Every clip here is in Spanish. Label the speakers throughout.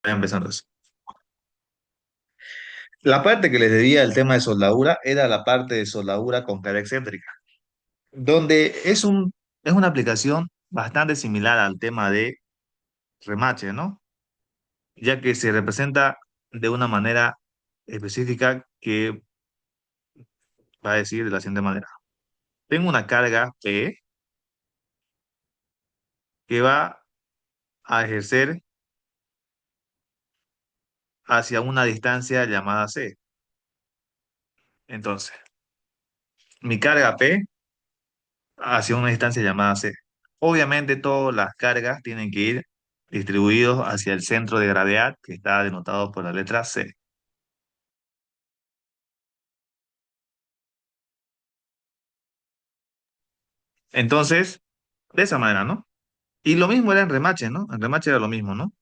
Speaker 1: Empezando eso. La parte que les debía el tema de soldadura era la parte de soldadura con carga excéntrica, donde es una aplicación bastante similar al tema de remache, ¿no? Ya que se representa de una manera específica que va a decir de la siguiente manera. Tengo una carga P que va a ejercer hacia una distancia llamada C. Entonces, mi carga P hacia una distancia llamada C. Obviamente todas las cargas tienen que ir distribuidos hacia el centro de gravedad que está denotado por la letra C. Entonces, de esa manera, ¿no? Y lo mismo era en remache, ¿no? En remache era lo mismo, ¿no?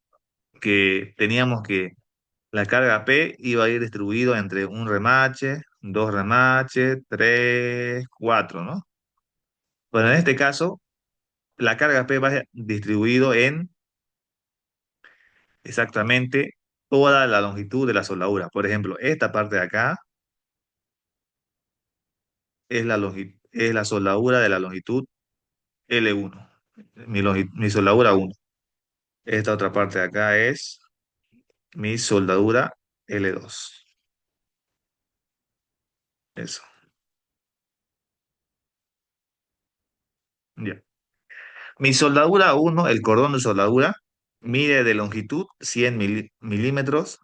Speaker 1: Que teníamos que la carga P iba a ir distribuido entre un remache, dos remaches, tres, cuatro, ¿no? Pero en este caso, la carga P va distribuido en exactamente toda la longitud de la soldadura. Por ejemplo, esta parte de acá es es la soldadura de la longitud L1, mi soldadura 1. Esta otra parte de acá es mi soldadura L2. Eso, ya. Mi soldadura 1, el cordón de soldadura, mide de longitud 100 milímetros,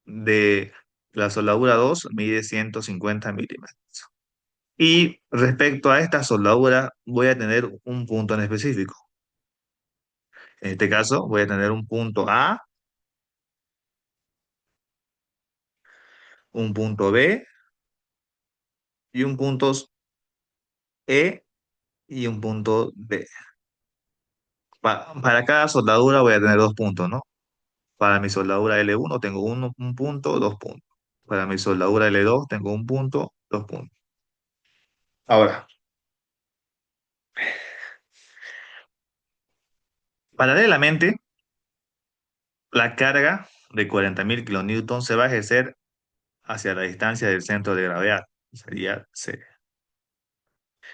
Speaker 1: de la soldadura 2 mide 150 milímetros. Y respecto a esta soldadura, voy a tener un punto en específico. En este caso, voy a tener un punto A, un punto B y un punto E y un punto D. Para cada soldadura voy a tener dos puntos, ¿no? Para mi soldadura L1 tengo un punto, dos puntos. Para mi soldadura L2 tengo un punto, dos puntos. Ahora, paralelamente, la carga de 40.000 kilonewtons se va a ejercer hacia la distancia del centro de gravedad. Sería C.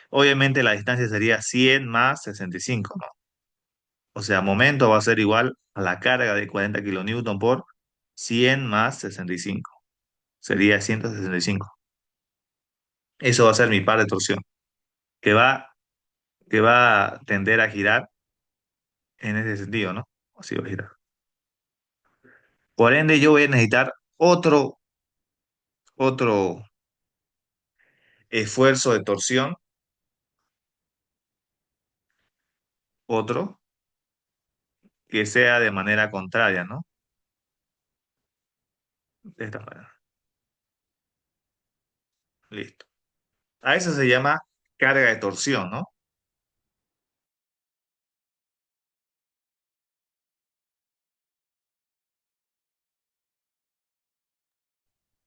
Speaker 1: Obviamente la distancia sería 100 más 65, ¿no? O sea, momento va a ser igual a la carga de 40 kilonewton por 100 más 65. Sería 165. Eso va a ser mi par de torsión, que va, que va a tender a girar en ese sentido, ¿no? Así va a girar. Por ende, yo voy a necesitar otro esfuerzo de torsión, otro, que sea de manera contraria, ¿no? De esta manera. Listo. A eso se llama carga de torsión, ¿no?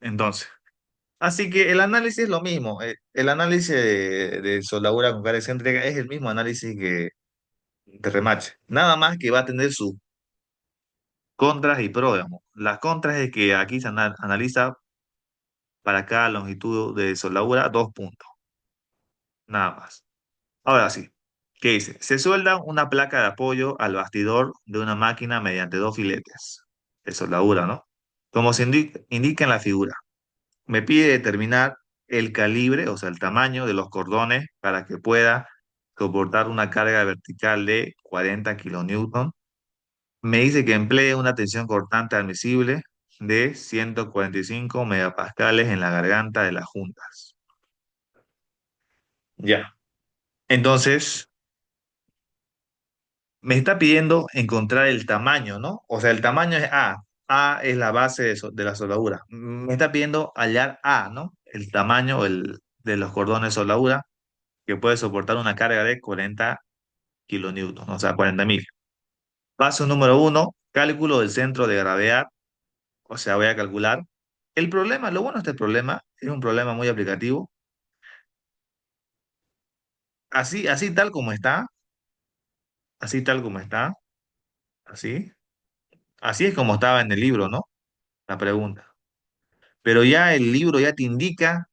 Speaker 1: Entonces, así que el análisis es lo mismo. El análisis de soldadura con carga excéntrica es el mismo análisis que de remache. Nada más que va a tener sus contras y pros, digamos. Las contras es que aquí se analiza para cada longitud de soldadura dos puntos, nada más. Ahora sí, ¿qué dice? Se suelda una placa de apoyo al bastidor de una máquina mediante dos filetes de soldadura, ¿no? Como se indica en la figura. Me pide determinar el calibre, o sea, el tamaño de los cordones para que pueda soportar una carga vertical de 40 kilonewton. Me dice que emplee una tensión cortante admisible de 145 megapascales en la garganta de las juntas. Ya. Entonces, me está pidiendo encontrar el tamaño, ¿no? O sea, el tamaño es A. A es la base de la soldadura. Me está pidiendo hallar A, ¿no? El tamaño de los cordones de soldadura que puede soportar una carga de 40 kilonewtons, o sea, 40.000. Paso número uno, cálculo del centro de gravedad. O sea, voy a calcular. El problema, lo bueno de este problema, es un problema muy aplicativo. Así tal como está, así tal como está, así. Así es como estaba en el libro, ¿no? La pregunta. Pero ya el libro ya te indica,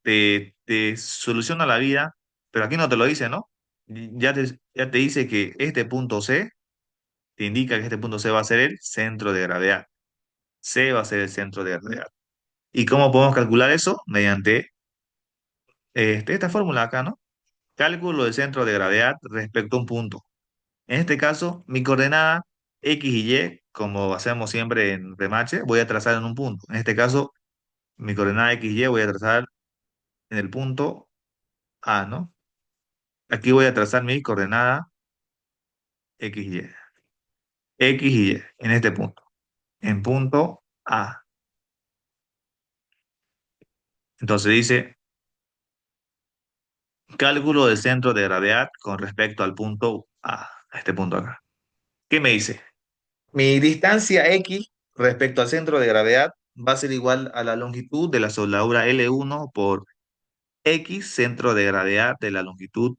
Speaker 1: te soluciona la vida, pero aquí no te lo dice, ¿no? Ya te dice que este punto C te indica que este punto C va a ser el centro de gravedad. C va a ser el centro de gravedad. ¿Y cómo podemos calcular eso? Mediante esta fórmula acá, ¿no? Cálculo del centro de gravedad respecto a un punto. En este caso, mi coordenada X y Y, como hacemos siempre en Remache, voy a trazar en un punto. En este caso, mi coordenada X y Y voy a trazar en el punto A, ¿no? Aquí voy a trazar mi coordenada X y Y. X y Y, en este punto. En punto A. Entonces dice, cálculo del centro de gravedad con respecto al punto A este punto acá. ¿Qué me dice? Mi distancia X respecto al centro de gravedad va a ser igual a la longitud de la soldadura L1 por X centro de gravedad de la longitud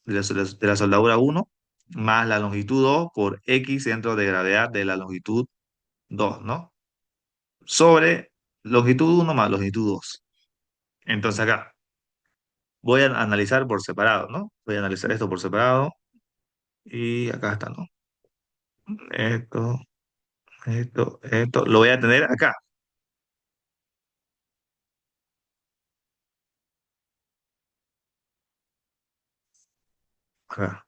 Speaker 1: de la soldadura 1 más la longitud 2 por X centro de gravedad de la longitud 2, ¿no? Sobre longitud 1 más longitud 2. Entonces acá voy a analizar por separado, ¿no? Voy a analizar esto por separado y acá está, ¿no? Esto, esto, lo voy a tener acá, acá.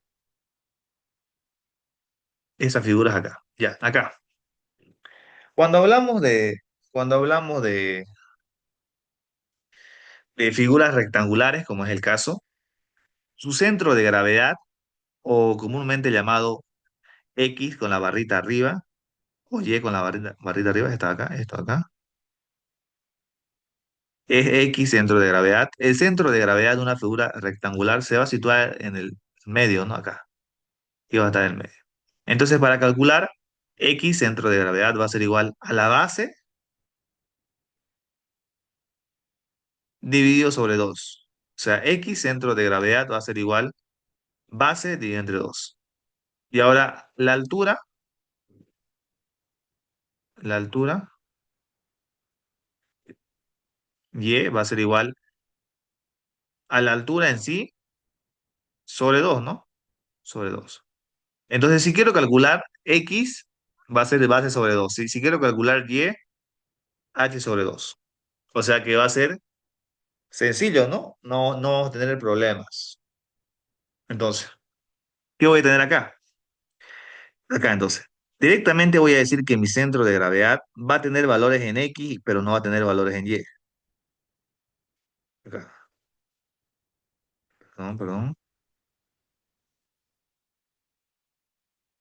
Speaker 1: Esa figura es acá, ya, acá. Cuando hablamos de, cuando hablamos de figuras rectangulares, como es el caso, su centro de gravedad, o comúnmente llamado X con la barrita arriba, o Y con la barrita arriba, está acá, esto acá, es X centro de gravedad. El centro de gravedad de una figura rectangular se va a situar en el medio, ¿no? Acá, y va a estar en el medio. Entonces, para calcular, X centro de gravedad va a ser igual a la base dividido sobre 2. O sea, X centro de gravedad va a ser igual base dividido entre 2. Y ahora la altura Y va a ser igual a la altura en sí sobre 2, ¿no? Sobre 2. Entonces, si quiero calcular X, va a ser de base sobre 2. Si quiero calcular Y, H sobre 2. O sea que va a ser sencillo, ¿no? No vamos a tener problemas. Entonces, ¿qué voy a tener acá? Acá, entonces. Directamente voy a decir que mi centro de gravedad va a tener valores en X, pero no va a tener valores en Y. Acá. Perdón, perdón.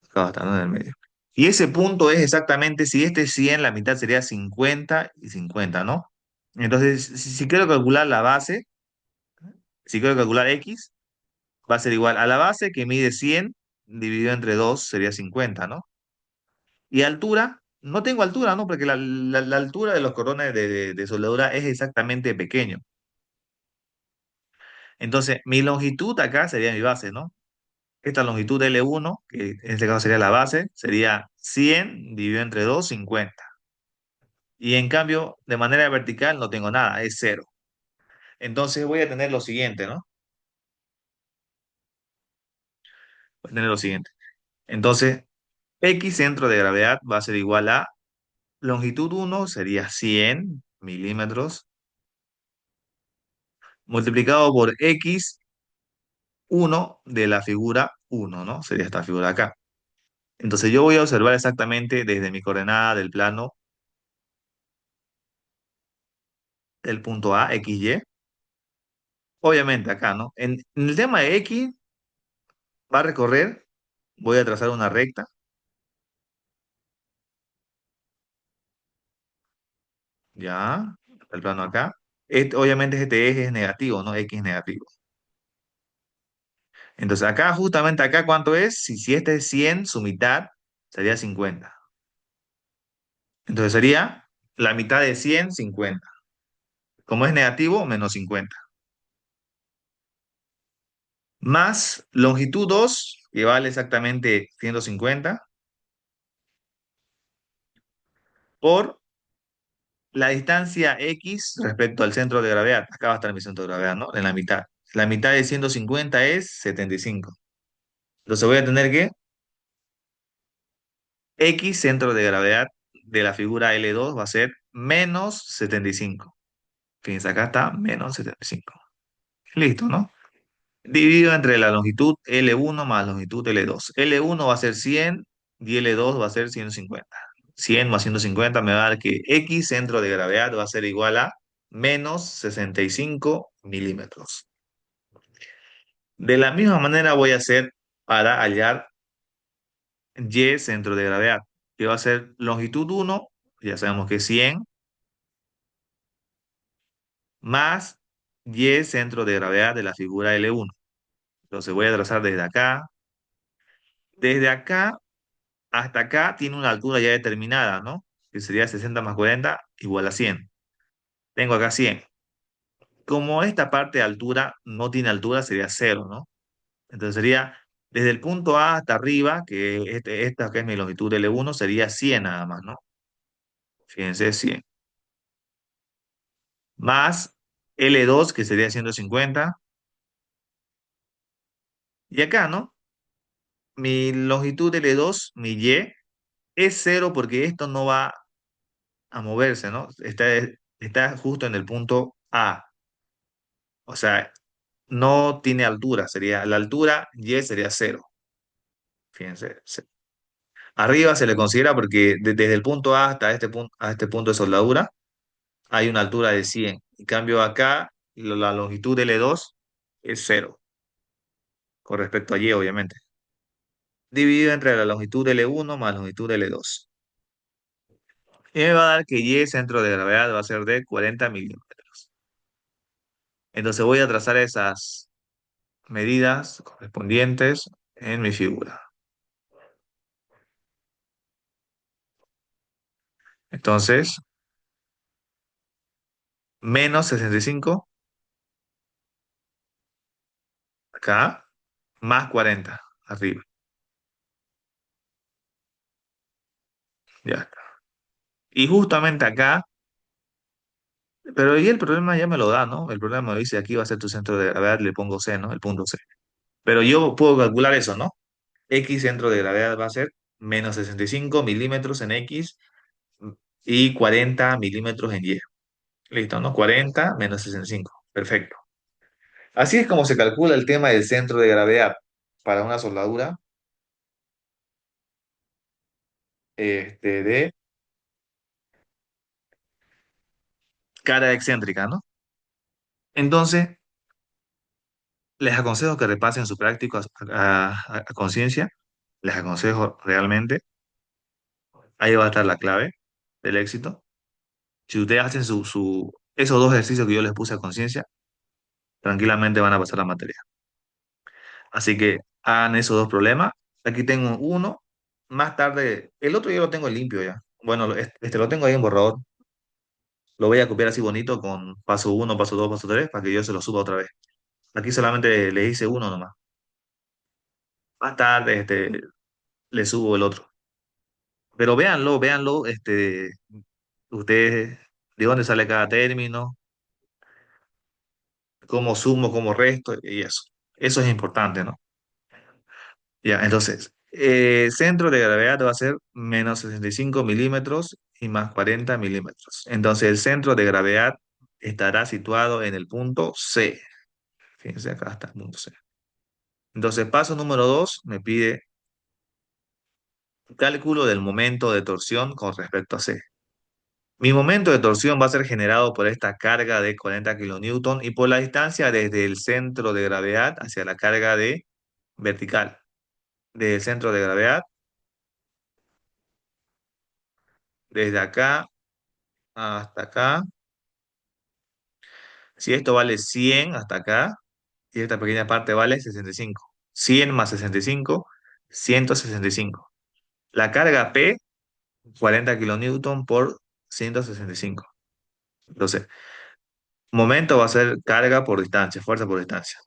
Speaker 1: Acá va a estar, ¿no? En el medio. Y ese punto es exactamente, si este es 100, la mitad sería 50 y 50, ¿no? Entonces, si quiero calcular la base, si quiero calcular X, va a ser igual a la base que mide 100 dividido entre 2 sería 50, ¿no? Y altura, no tengo altura, ¿no? Porque la altura de los cordones de soldadura es exactamente pequeño. Entonces, mi longitud acá sería mi base, ¿no? Esta longitud L1, que en este caso sería la base, sería 100 dividido entre 2, 50. Y en cambio, de manera vertical no tengo nada, es cero. Entonces voy a tener lo siguiente, ¿no? Voy a tener lo siguiente. Entonces, X centro de gravedad va a ser igual a longitud 1 sería 100 milímetros multiplicado por X 1 de la figura 1, ¿no? Sería esta figura acá. Entonces yo voy a observar exactamente desde mi coordenada del plano el punto A, X, Y. Obviamente acá, ¿no? En el tema de X va a recorrer, voy a trazar una recta, ya, el plano acá. Obviamente este eje es negativo, ¿no? X negativo. Entonces acá, justamente acá, ¿cuánto es? Si este es 100, su mitad sería 50. Entonces sería la mitad de 100, 50. Como es negativo, menos 50. Más longitud 2, que vale exactamente 150. por la distancia X respecto al centro de gravedad. Acá va a estar mi centro de gravedad, ¿no? En la mitad. La mitad de 150 es 75. Entonces voy a tener que X centro de gravedad de la figura L2 va a ser menos 75. Fíjense, acá está menos 75. Listo, ¿no? Dividido entre la longitud L1 más longitud L2. L1 va a ser 100 y L2 va a ser 150. 100 más 150 me va a dar que X centro de gravedad va a ser igual a menos 65 milímetros. De la misma manera voy a hacer para hallar Y centro de gravedad, que va a ser longitud 1, ya sabemos que es 100, más Y centro de gravedad de la figura L1. Entonces voy a trazar desde acá. Desde acá hasta acá tiene una altura ya determinada, ¿no? Que sería 60 más 40 igual a 100. Tengo acá 100. Como esta parte de altura no tiene altura, sería cero, ¿no? Entonces sería desde el punto A hasta arriba, que esta que es mi longitud L1, sería 100 nada más, ¿no? Fíjense, 100. Más L2, que sería 150. Y acá, ¿no? Mi longitud L2, mi Y, es cero porque esto no va a moverse, ¿no? Está justo en el punto A. O sea, no tiene altura, sería la altura Y sería cero. Fíjense. Arriba se le considera porque desde el punto A hasta este punto de soldadura hay una altura de 100. En cambio acá la longitud de L2 es cero, con respecto a Y, obviamente. Dividido entre la longitud de L1 más longitud de L2. Y me va a dar que Y centro de gravedad va a ser de 40 milímetros. Entonces voy a trazar esas medidas correspondientes en mi figura. Entonces, menos 65 acá, más 40 arriba. Ya está. Y justamente acá, pero ahí el problema ya me lo da, ¿no? El problema me dice aquí va a ser tu centro de gravedad, le pongo C, ¿no? El punto C. Pero yo puedo calcular eso, ¿no? X centro de gravedad va a ser menos 65 milímetros en X y 40 milímetros en Y. Listo, ¿no? 40 menos 65. Perfecto. Así es como se calcula el tema del centro de gravedad para una soldadura de cara excéntrica, ¿no? Entonces, les aconsejo que repasen su práctico a conciencia. Les aconsejo realmente. Ahí va a estar la clave del éxito. Si ustedes hacen esos dos ejercicios que yo les puse a conciencia, tranquilamente van a pasar la materia. Así que hagan esos dos problemas. Aquí tengo uno. Más tarde, el otro yo lo tengo limpio ya. Bueno, este lo tengo ahí en borrador. Lo voy a copiar así bonito con paso uno, paso 2, paso 3 para que yo se lo suba otra vez. Aquí solamente le hice uno nomás. Más tarde le subo el otro. Pero véanlo, véanlo, ustedes, de dónde sale cada término, cómo sumo, cómo resto y eso. Eso es importante, ¿no? Ya, entonces, centro de gravedad va a ser menos 65 milímetros y más 40 milímetros. Entonces, el centro de gravedad estará situado en el punto C. Fíjense, acá está el punto C. Entonces, paso número 2 me pide cálculo del momento de torsión con respecto a C. Mi momento de torsión va a ser generado por esta carga de 40 kilonewton y por la distancia desde el centro de gravedad hacia la carga de vertical. Desde el centro de gravedad, desde acá hasta acá. Si esto vale 100 hasta acá y esta pequeña parte vale 65. 100 más 65, 165. La carga P, 40 kilonewton por 165. Entonces, momento va a ser carga por distancia, fuerza por distancia.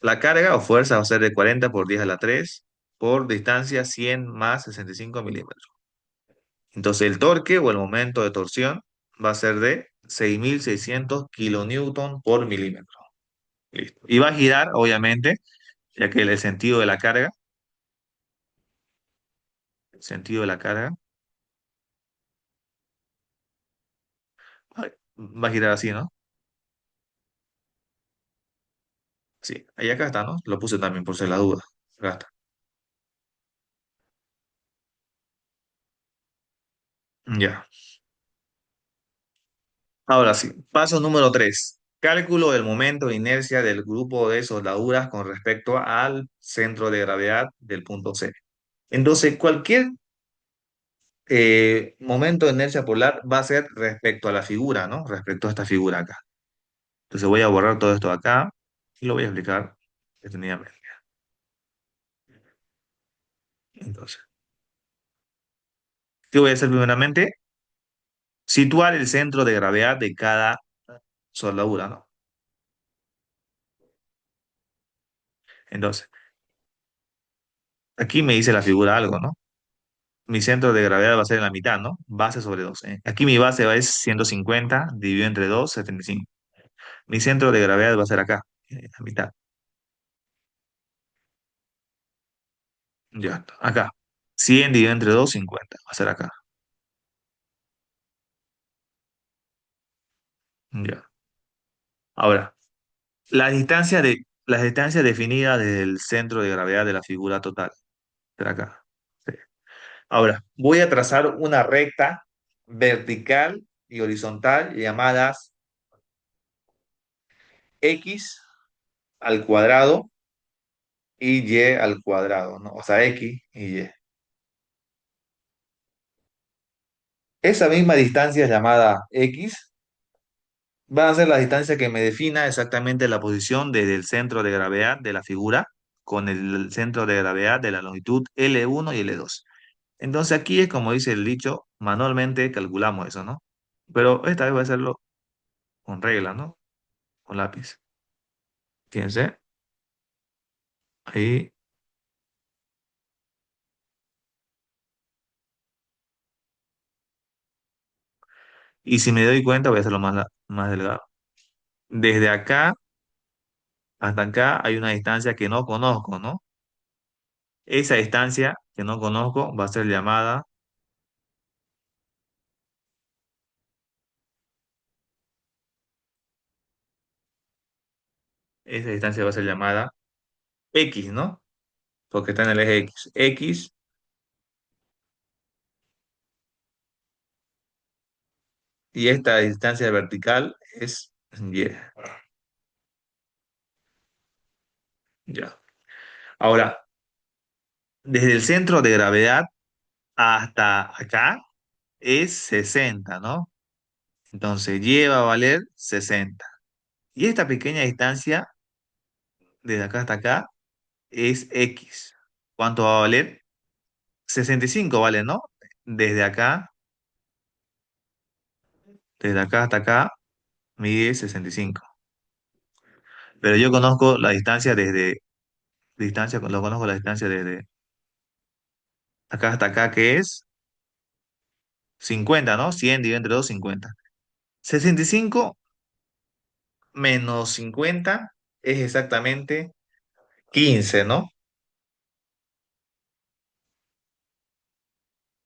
Speaker 1: La carga o fuerza va a ser de 40 por 10 a la 3 por distancia 100 más 65 milímetros. Entonces el torque o el momento de torsión va a ser de 6.600 kilonewton por milímetro. Listo. Y va a girar, obviamente, ya que el sentido de la carga, el sentido de la carga, ay, va a girar así, ¿no? Sí, ahí acá está, ¿no? Lo puse también por si la duda. Acá está. Ya. Ahora sí, paso número 3. Cálculo del momento de inercia del grupo de soldaduras con respecto al centro de gravedad del punto C. Entonces, cualquier momento de inercia polar va a ser respecto a la figura, ¿no? Respecto a esta figura acá. Entonces voy a borrar todo esto acá y lo voy a explicar detenidamente. Entonces, ¿qué voy a hacer primeramente? Situar el centro de gravedad de cada soldadura, ¿no? Entonces, aquí me dice la figura algo, ¿no? Mi centro de gravedad va a ser en la mitad, ¿no? Base sobre 2. Aquí mi base es 150 dividido entre 2, 75. Mi centro de gravedad va a ser acá, en la mitad. Ya, está, acá. 100 dividido entre 2, 50. Va a ser acá. Ya. Ahora, la distancia definida del centro de gravedad de la figura total. Será acá. Sí. Ahora, voy a trazar una recta vertical y horizontal llamadas x al cuadrado y y al cuadrado, ¿no? O sea, x y y. Esa misma distancia llamada x va a ser la distancia que me defina exactamente la posición desde el centro de gravedad de la figura con el centro de gravedad de la longitud L1 y L2. Entonces aquí es como dice el dicho, manualmente calculamos eso, ¿no? Pero esta vez voy a hacerlo con regla, ¿no? Con lápiz. Fíjense, ahí. Y si me doy cuenta, voy a hacerlo más delgado. Desde acá hasta acá hay una distancia que no conozco, ¿no? Esa distancia que no conozco va a ser llamada, esa distancia va a ser llamada X, ¿no? Porque está en el eje X. X, y esta distancia vertical es Y. Ya. Ahora, desde el centro de gravedad hasta acá es 60, ¿no? Entonces, Y va a valer 60. Y esta pequeña distancia, desde acá hasta acá, es X. ¿Cuánto va a valer? 65 vale, ¿no? Desde acá, desde acá hasta acá, mide 65. Pero yo conozco la distancia lo conozco la distancia desde acá hasta acá, que es 50, ¿no? 100 dividido entre 2, 50. 65 menos 50 es exactamente 15, ¿no?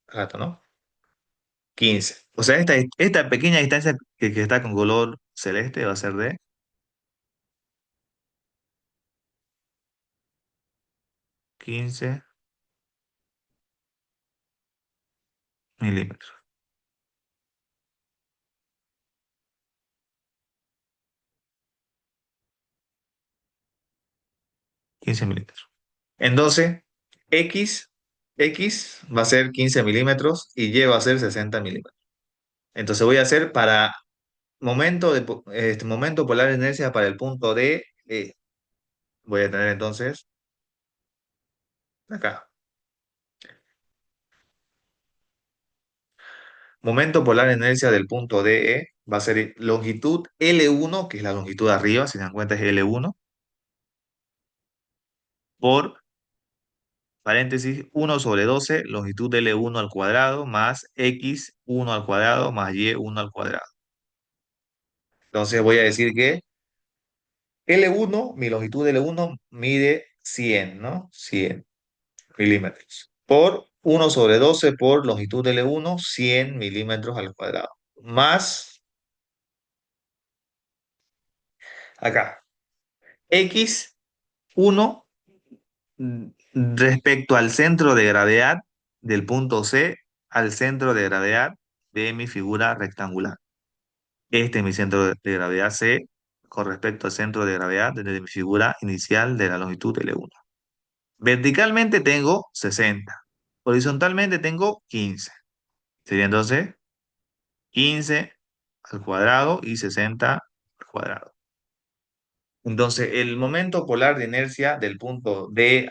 Speaker 1: Rato, ¿no? 15. O sea, esta pequeña distancia que está con color celeste va a ser de 15 milímetros. 15 milímetros. Entonces, X, X va a ser 15 milímetros y Y va a ser 60 milímetros. Entonces voy a hacer para momento polar de inercia para el punto D, voy a tener entonces acá. Momento polar de inercia del punto DE va a ser longitud L1, que es la longitud de arriba, si se dan cuenta es L1, por paréntesis, 1/12, longitud de L1 al cuadrado, más X1 al cuadrado, más Y1 al cuadrado. Entonces voy a decir que L1, mi longitud de L1 mide 100, ¿no? 100 milímetros. Por 1/12 por longitud de L1, 100 milímetros al cuadrado. Más acá, X1 respecto al centro de gravedad del punto C al centro de gravedad de mi figura rectangular. Este es mi centro de gravedad C con respecto al centro de gravedad desde mi figura inicial de la longitud L1. Verticalmente tengo 60. Horizontalmente tengo 15. Sería entonces 15 al cuadrado y 60 al cuadrado. Entonces, el momento polar de inercia del punto D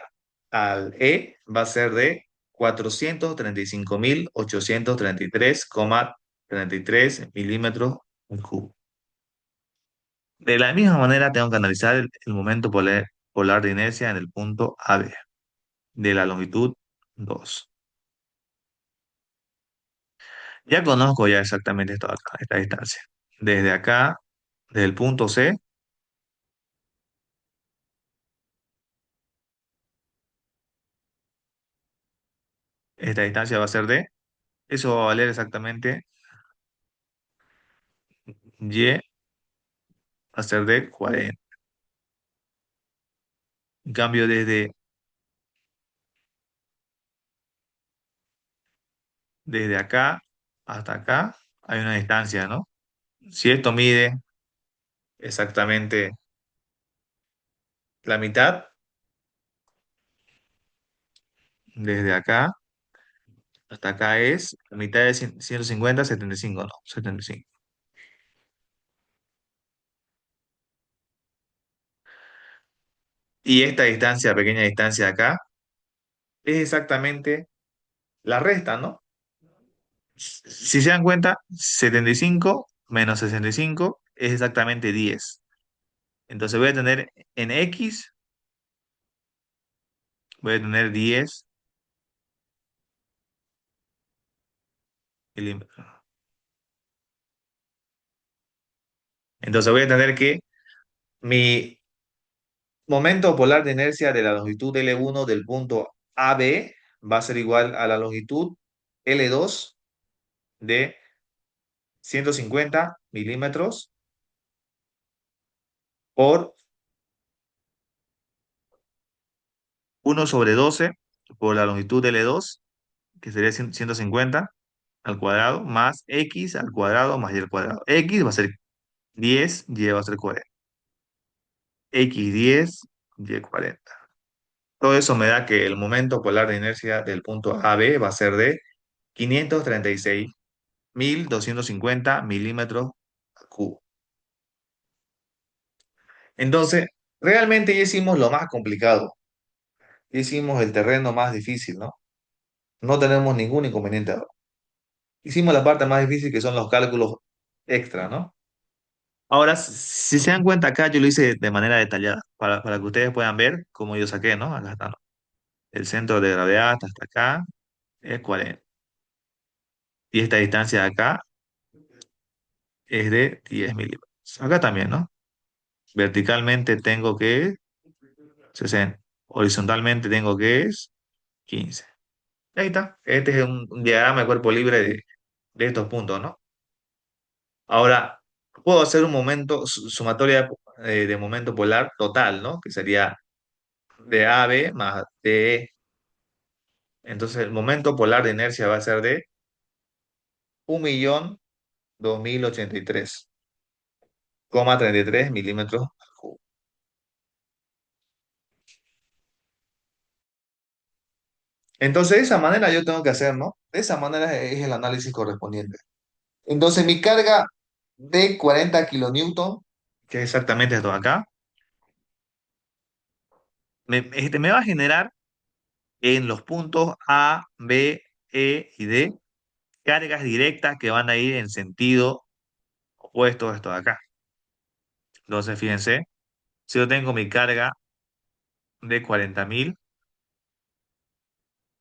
Speaker 1: al E va a ser de 435.833,33 milímetros en cubo. De la misma manera, tengo que analizar el momento polar de inercia en el punto AB de la longitud 2. Ya conozco ya exactamente esto acá, esta distancia. Desde acá, desde el punto C, esta distancia va a ser de, eso va a valer exactamente Y, va a ser de 40. En cambio, desde acá hasta acá hay una distancia, ¿no? Si esto mide exactamente la mitad, desde acá hasta acá es, la mitad de 150, 75, ¿no? 75. Y esta distancia, pequeña distancia de acá, es exactamente la resta, ¿no? Si se dan cuenta, 75 menos 65 es exactamente 10. Entonces voy a tener en X, voy a tener 10 milímetros. Entonces voy a tener que mi momento polar de inercia de la longitud L1 del punto AB va a ser igual a la longitud L2 de 150 milímetros por 1/12 por la longitud L2, que sería 150 al cuadrado, más X al cuadrado más Y al cuadrado. X va a ser 10, Y va a ser 40. X10, Y40. Todo eso me da que el momento polar de inercia del punto AB va a ser de 536.250 milímetros al cubo. Entonces, realmente ya hicimos lo más complicado, ya hicimos el terreno más difícil, ¿no? No tenemos ningún inconveniente ahora. Hicimos la parte más difícil que son los cálculos extra, ¿no? Ahora, si se dan cuenta acá, yo lo hice de manera detallada, para que ustedes puedan ver cómo yo saqué, ¿no? Acá está, ¿no? El centro de gravedad hasta acá es 40. Y esta distancia de acá es de 10 milímetros. Acá también, ¿no? Verticalmente tengo que es 60. Horizontalmente tengo que es 15. Ahí está. Este es un diagrama de cuerpo libre de estos puntos, ¿no? Ahora, puedo hacer un momento, sumatoria de momento polar total, ¿no? Que sería de AB más DE. Entonces, el momento polar de inercia va a ser de 1.002.083,33 milímetros al cubo. Entonces, de esa manera yo tengo que hacer, ¿no? De esa manera es el análisis correspondiente. Entonces, mi carga de 40 kilonewton, que es exactamente esto de acá, me va a generar en los puntos A, B, E y D cargas directas que van a ir en sentido opuesto a esto de acá. Entonces, fíjense, si yo tengo mi carga de 40.000,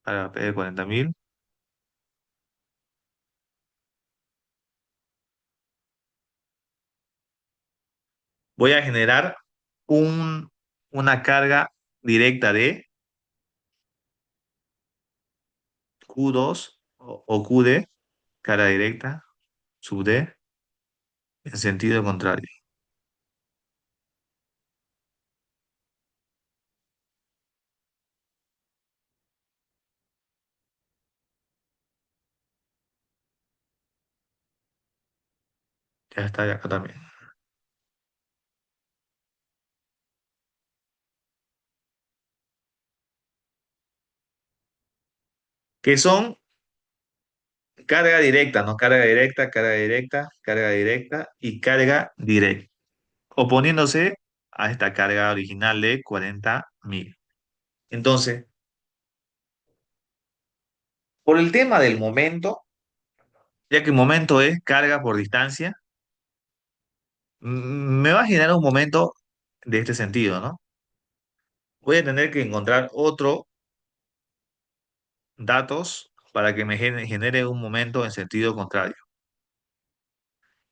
Speaker 1: Carga P de 40.000. Voy a generar un, una carga directa de Q2 o QD, carga directa, sub D, en sentido contrario. Ya está, ya acá también. Que son carga directa, ¿no? Carga directa, carga directa, carga directa y carga directa, oponiéndose a esta carga original de 40.000. Entonces, por el tema del momento, ya que momento es carga por distancia, me va a generar un momento de este sentido, ¿no? Voy a tener que encontrar otro datos para que me genere un momento en sentido contrario.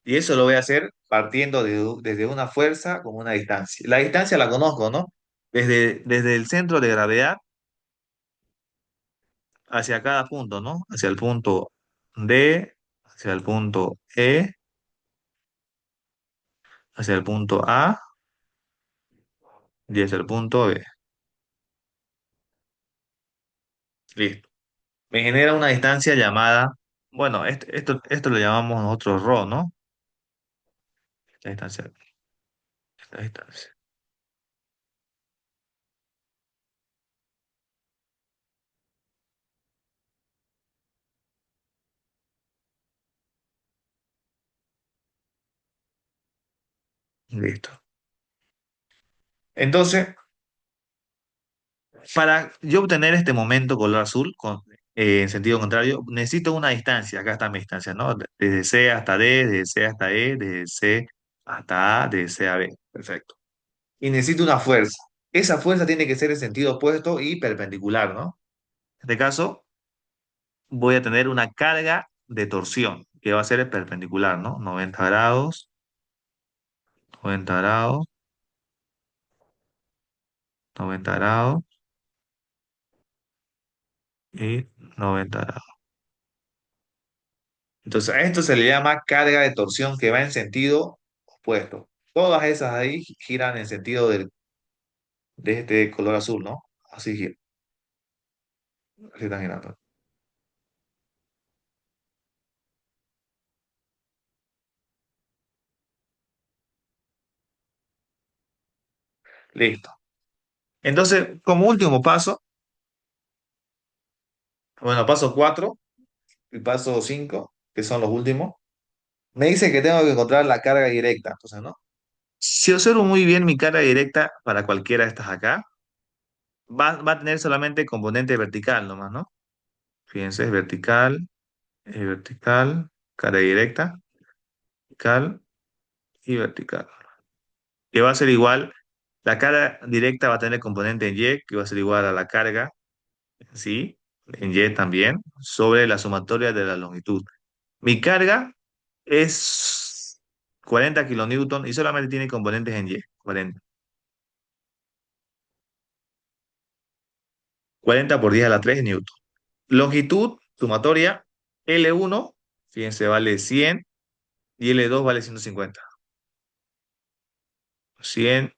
Speaker 1: Y eso lo voy a hacer partiendo desde una fuerza con una distancia. La distancia la conozco, ¿no? Desde el centro de gravedad hacia cada punto, ¿no? Hacia el punto D, hacia el punto E, hacia el punto A y hacia el punto B. Listo. Me genera una distancia llamada, bueno, esto lo llamamos nosotros ρ, ¿no? Esta distancia, esta distancia. Listo. Entonces, para yo obtener este momento color azul en sentido contrario, necesito una distancia. Acá está mi distancia, ¿no? Desde C hasta D, desde C hasta E, desde C hasta A, desde C a B. Perfecto. Y necesito una fuerza. Esa fuerza tiene que ser en sentido opuesto y perpendicular, ¿no? En este caso, voy a tener una carga de torsión que va a ser perpendicular, ¿no? 90 grados, 90 grados, 90 grados y 90 grados. Entonces, a esto se le llama carga de torsión que va en sentido opuesto. Todas esas ahí giran en sentido de este color azul, ¿no? Así gira, así están girando. Listo. Entonces, como último paso, bueno, paso 4 y paso 5 que son los últimos, me dice que tengo que encontrar la carga directa. Entonces, ¿no? Si observo muy bien mi carga directa para cualquiera de estas acá, va a tener solamente componente vertical nomás, ¿no? Fíjense, es vertical, carga directa, vertical y vertical. Que va a ser igual, la carga directa va a tener componente en Y, que va a ser igual a la carga, ¿sí? En Y también, sobre la sumatoria de la longitud. Mi carga es 40 kilonewton y solamente tiene componentes en Y, 40 por 10 a la 3 newton. Longitud sumatoria, L1, fíjense, vale 100 y L2 vale 150. 100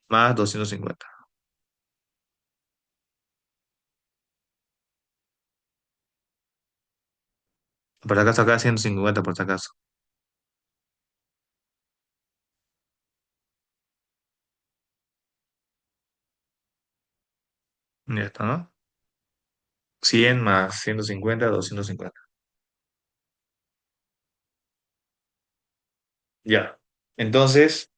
Speaker 1: más 250. Por si acaso acá 150 por si acaso. Ya está, ¿no? 100 más 150, 250. Ya. Entonces,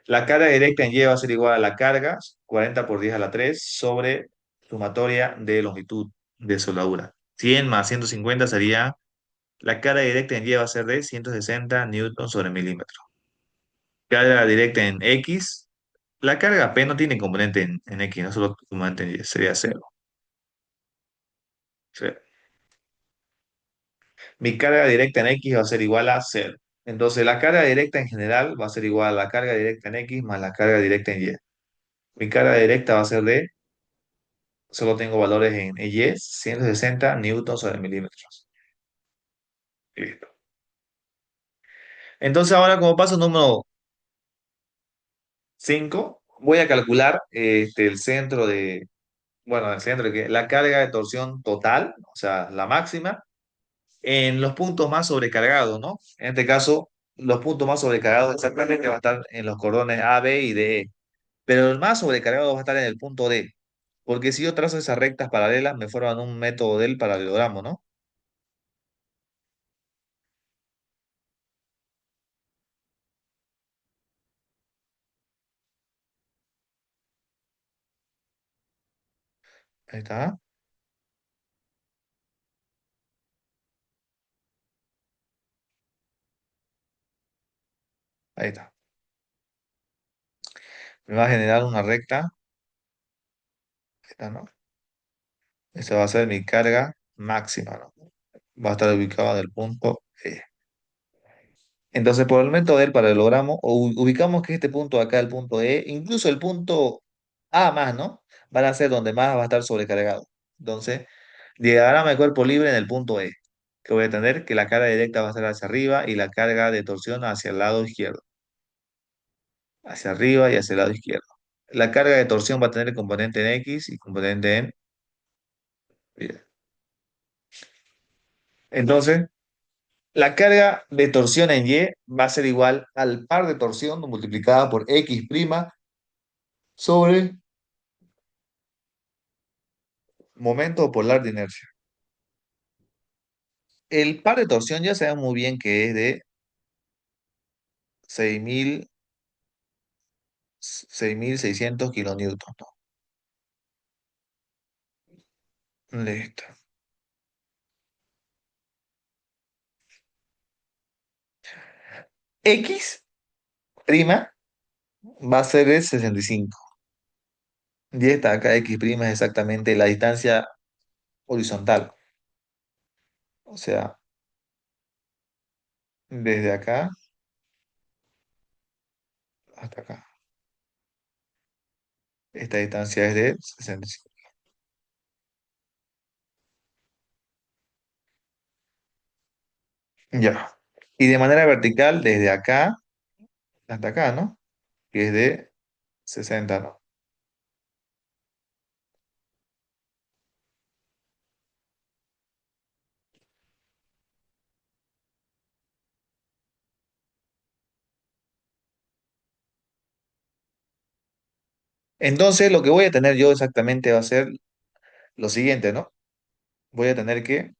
Speaker 1: la carga directa en Y va a ser igual a la carga, 40 por 10 a la 3 sobre sumatoria de longitud de soldadura. 100 más 150 sería, la carga directa en Y va a ser de 160 newton sobre milímetro. Carga directa en X, la carga P no tiene componente en X, no solo componente en Y, sería cero. Sí. Mi carga directa en X va a ser igual a cero. Entonces la carga directa en general va a ser igual a la carga directa en X más la carga directa en Y. Mi carga directa va a ser de, solo tengo valores en Y, 160 newtons sobre milímetros. Listo. Entonces ahora como paso número 5 voy a calcular el centro de, bueno, el centro de que la carga de torsión total, o sea, la máxima, en los puntos más sobrecargados, ¿no? En este caso, los puntos más sobrecargados exactamente va a estar en los cordones A, B y D, E. Pero el más sobrecargado va a estar en el punto D, porque si yo trazo esas rectas paralelas, me forman un método del paralelogramo, ¿no? Ahí está, ahí está. Me va a generar una recta, ahí está, ¿no? Esa va a ser mi carga máxima, ¿no? Va a estar ubicado en el punto E. Entonces, por el método del paralelogramo, ubicamos que este punto de acá, el punto E, incluso el punto A más, ¿no? Van a ser donde más va a estar sobrecargado. Entonces, diagrama de cuerpo libre en el punto E, que voy a tener que la carga directa va a ser hacia arriba y la carga de torsión hacia el lado izquierdo, hacia arriba y hacia el lado izquierdo. La carga de torsión va a tener componente en X y componente en Y. Entonces, la carga de torsión en Y va a ser igual al par de torsión multiplicada por X' sobre momento polar de inercia. El par de torsión ya sabemos muy bien que es de 6.000 6.600 kilonewtons, ¿no? Listo. X' va a ser de 65. Y esta acá, X' es exactamente la distancia horizontal. O sea, desde acá hasta acá. Esta distancia es de 65. Ya. Y de manera vertical, desde acá hasta acá, ¿no? Que es de 60, ¿no? Entonces, lo que voy a tener yo exactamente va a ser lo siguiente, ¿no? Voy a tener que